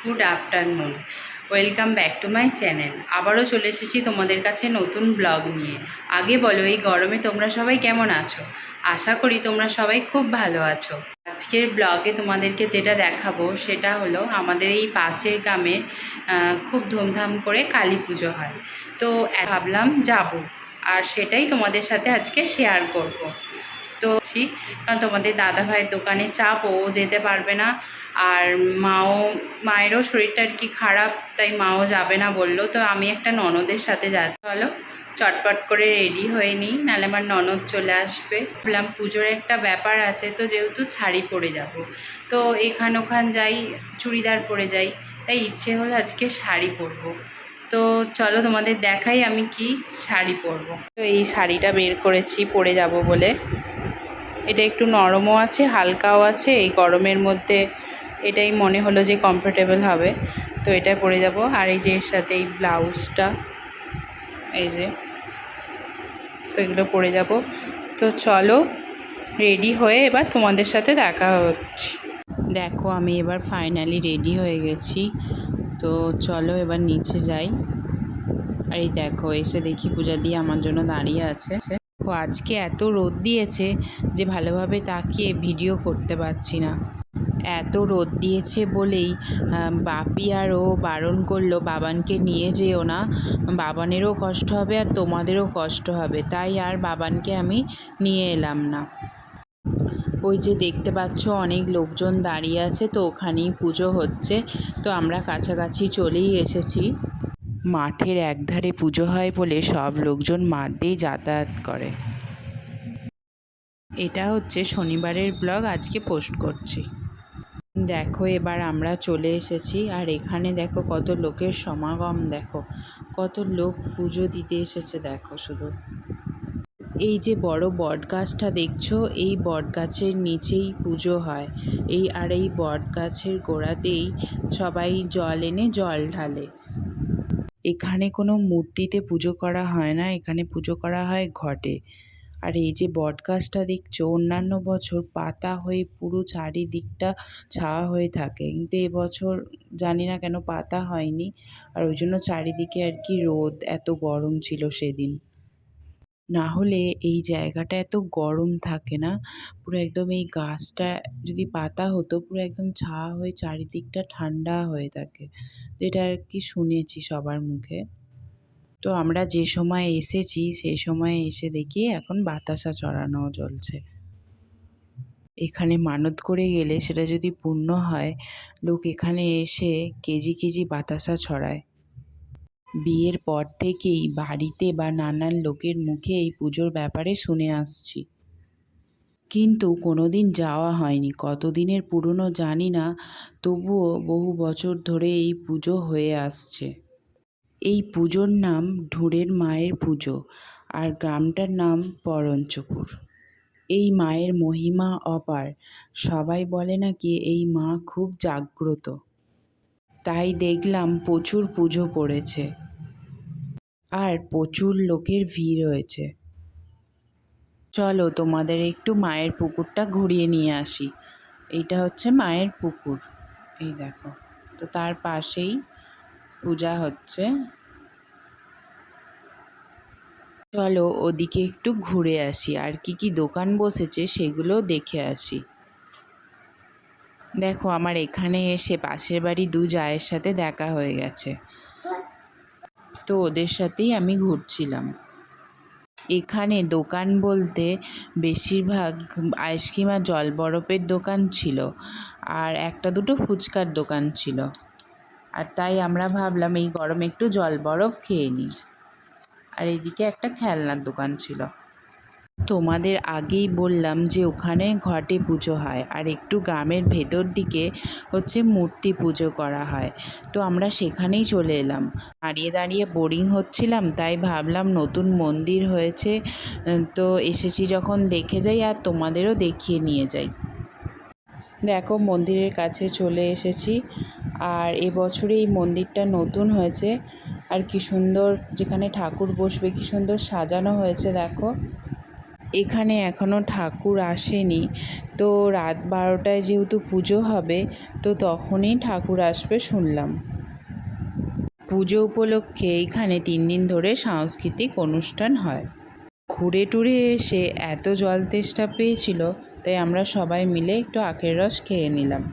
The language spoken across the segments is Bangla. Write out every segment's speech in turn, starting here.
Good afternoon, welcome back to my channel. আবারও চলে এসেছি তোমাদের কাছে নতুন ব্লগ নিয়ে। আগে বলো, এই গরমে তোমরা সবাই কেমন আছো? আশা করি তোমরা সবাই খুব ভালো আছো। আজকের ব্লগে তোমাদেরকে যেটা দেখাবো সেটা হলো আমাদের এই পাশের গ্রামে খুব ধুমধাম করে কালী পুজো হয়। তো ভাবলাম যাব, আর সেটাই তোমাদের সাথে আজকে শেয়ার করব। তো কারণ তোমাদের দাদা ভাইয়ের দোকানে চাপ, ও যেতে পারবে না, আর মায়েরও শরীরটা আর কি খারাপ, তাই মাও যাবে না বললো। তো আমি একটা ননদের সাথে যাচ্ছি। চলো চটপট করে রেডি হয়ে নিই, নাহলে আমার ননদ চলে আসবে। বললাম পুজোর একটা ব্যাপার আছে, তো যেহেতু শাড়ি পরে যাব, তো এখান ওখান যাই চুড়িদার পরে যাই, তাই ইচ্ছে হলো আজকে শাড়ি পরবো। তো চলো তোমাদের দেখাই আমি কি শাড়ি পরবো। তো এই শাড়িটা বের করেছি পরে যাব বলে। এটা একটু নরমও আছে, হালকাও আছে। এই গরমের মধ্যে এটাই মনে হলো যে কমফোর্টেবল হবে, তো এটা পরে যাব। আর এই যে এর সাথে এই ব্লাউজটা, এই যে, তো এগুলো পরে যাব। তো চলো রেডি হয়ে এবার তোমাদের সাথে দেখা হচ্ছে। দেখো আমি এবার ফাইনালি রেডি হয়ে গেছি। তো চলো এবার নিচে যাই। আর এই দেখো এসে দেখি পূজা দিয়ে আমার জন্য দাঁড়িয়ে আছে। আজকে এত রোদ দিয়েছে যে ভালোভাবে তাকিয়ে ভিডিও করতে পারছি না। এত রোদ দিয়েছে বলেই বাপি আর ও বারণ করলো, বাবানকে নিয়ে যেও না, বাবানেরও কষ্ট হবে আর তোমাদেরও কষ্ট হবে, তাই আর বাবানকে আমি নিয়ে এলাম না। ওই যে দেখতে পাচ্ছ অনেক লোকজন দাঁড়িয়ে আছে, তো ওখানেই পুজো হচ্ছে। তো আমরা কাছাকাছি চলেই এসেছি। মাঠের একধারে পুজো হয় বলে সব লোকজন মাঠ দিয়েই যাতায়াত করে। এটা হচ্ছে শনিবারের ব্লগ, আজকে পোস্ট করছি। দেখো এবার আমরা চলে এসেছি, আর এখানে দেখো কত লোকের সমাগম, দেখো কত লোক পুজো দিতে এসেছে। দেখো শুধু এই যে বড় বট গাছটা দেখছো, এই বট গাছের নিচেই পুজো হয়। এই বট গাছের গোড়াতেই সবাই জল এনে জল ঢালে। এখানে কোনো মূর্তিতে পুজো করা হয় না, এখানে পুজো করা হয় ঘটে। আর এই যে বট গাছটা দেখছো, অন্যান্য বছর পাতা হয়ে পুরো চারিদিকটা ছাওয়া হয়ে থাকে, কিন্তু এবছর জানি না কেন পাতা হয়নি। আর ওই জন্য চারিদিকে আর কি রোদ, এত গরম ছিল সেদিন। না হলে এই জায়গাটা এত গরম থাকে না। পুরো একদম এই গাছটা যদি পাতা হতো, পুরো একদম ছাওয়া হয়ে চারিদিকটা ঠান্ডা হয়ে থাকে, যেটা আর কি শুনেছি সবার মুখে। তো আমরা যে সময় এসেছি সেই সময় এসে দেখি এখন বাতাসা চড়ানো চলছে। এখানে মানত করে গেলে সেটা যদি পূর্ণ হয়, লোক এখানে এসে কেজি কেজি বাতাসা ছড়ায়। বিয়ের পর থেকেই বাড়িতে বা নানান লোকের মুখে এই পুজোর ব্যাপারে শুনে আসছি, কিন্তু কোনোদিন যাওয়া হয়নি। কতদিনের পুরনো জানি না, তবুও বহু বছর ধরে এই পুজো হয়ে আসছে। এই পুজোর নাম ঢুঁড়ের মায়ের পুজো, আর গ্রামটার নাম পরঞ্চপুর। এই মায়ের মহিমা অপার। সবাই বলে নাকি এই মা খুব জাগ্রত, তাই দেখলাম প্রচুর পুজো পড়েছে আর প্রচুর লোকের ভিড় হয়েছে। চলো তোমাদের একটু মায়ের পুকুরটা ঘুরিয়ে নিয়ে আসি। এইটা হচ্ছে মায়ের পুকুর, এই দেখো। তো তার পাশেই পূজা হচ্ছে। চলো ওদিকে একটু ঘুরে আসি, আর কি কি দোকান বসেছে সেগুলো দেখে আসি। দেখো আমার এখানে এসে পাশের বাড়ি দু জায়ের সাথে দেখা হয়ে গেছে, তো ওদের সাথেই আমি ঘুরছিলাম। এখানে দোকান বলতে বেশিরভাগ আইসক্রিম আর জল বরফের দোকান ছিল, আর একটা দুটো ফুচকার দোকান ছিল। আর তাই আমরা ভাবলাম এই গরমে একটু জল বরফ খেয়ে নিই। আর এইদিকে একটা খেলনার দোকান ছিল। তোমাদের আগেই বললাম যে ওখানে ঘটে পুজো হয়, আর একটু গ্রামের ভেতর দিকে হচ্ছে মূর্তি পুজো করা হয়। তো আমরা সেখানেই চলে এলাম। দাঁড়িয়ে দাঁড়িয়ে বোরিং হচ্ছিলাম, তাই ভাবলাম নতুন মন্দির হয়েছে, তো এসেছি যখন দেখে যাই আর তোমাদেরও দেখিয়ে নিয়ে যাই। দেখো মন্দিরের কাছে চলে এসেছি, আর এবছরে এই মন্দিরটা নতুন হয়েছে। আর কি সুন্দর, যেখানে ঠাকুর বসবে কি সুন্দর সাজানো হয়েছে দেখো। এখানে এখনও ঠাকুর আসেনি, তো রাত 12টায় যেহেতু পুজো হবে তো তখনই ঠাকুর আসবে শুনলাম। পুজো উপলক্ষে এইখানে 3 দিন ধরে সাংস্কৃতিক অনুষ্ঠান হয়। ঘুরে টুরে এসে এত জল তেষ্টা পেয়েছিল, তাই আমরা সবাই মিলে একটু আখের রস খেয়ে নিলাম।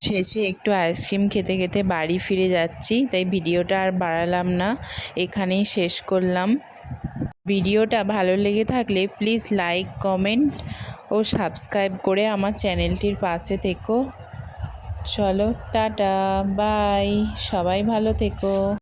শেষে একটু আইসক্রিম খেতে খেতে বাড়ি ফিরে যাচ্ছি, তাই ভিডিওটা আর বাড়ালাম না, এখানেই শেষ করলাম। ভিডিওটা ভালো লেগে থাকলে প্লিজ লাইক, কমেন্ট ও সাবস্ক্রাইব করে আমার চ্যানেলটির পাশে থেকো। চলো টাটা, বাই, সবাই ভালো থেকো।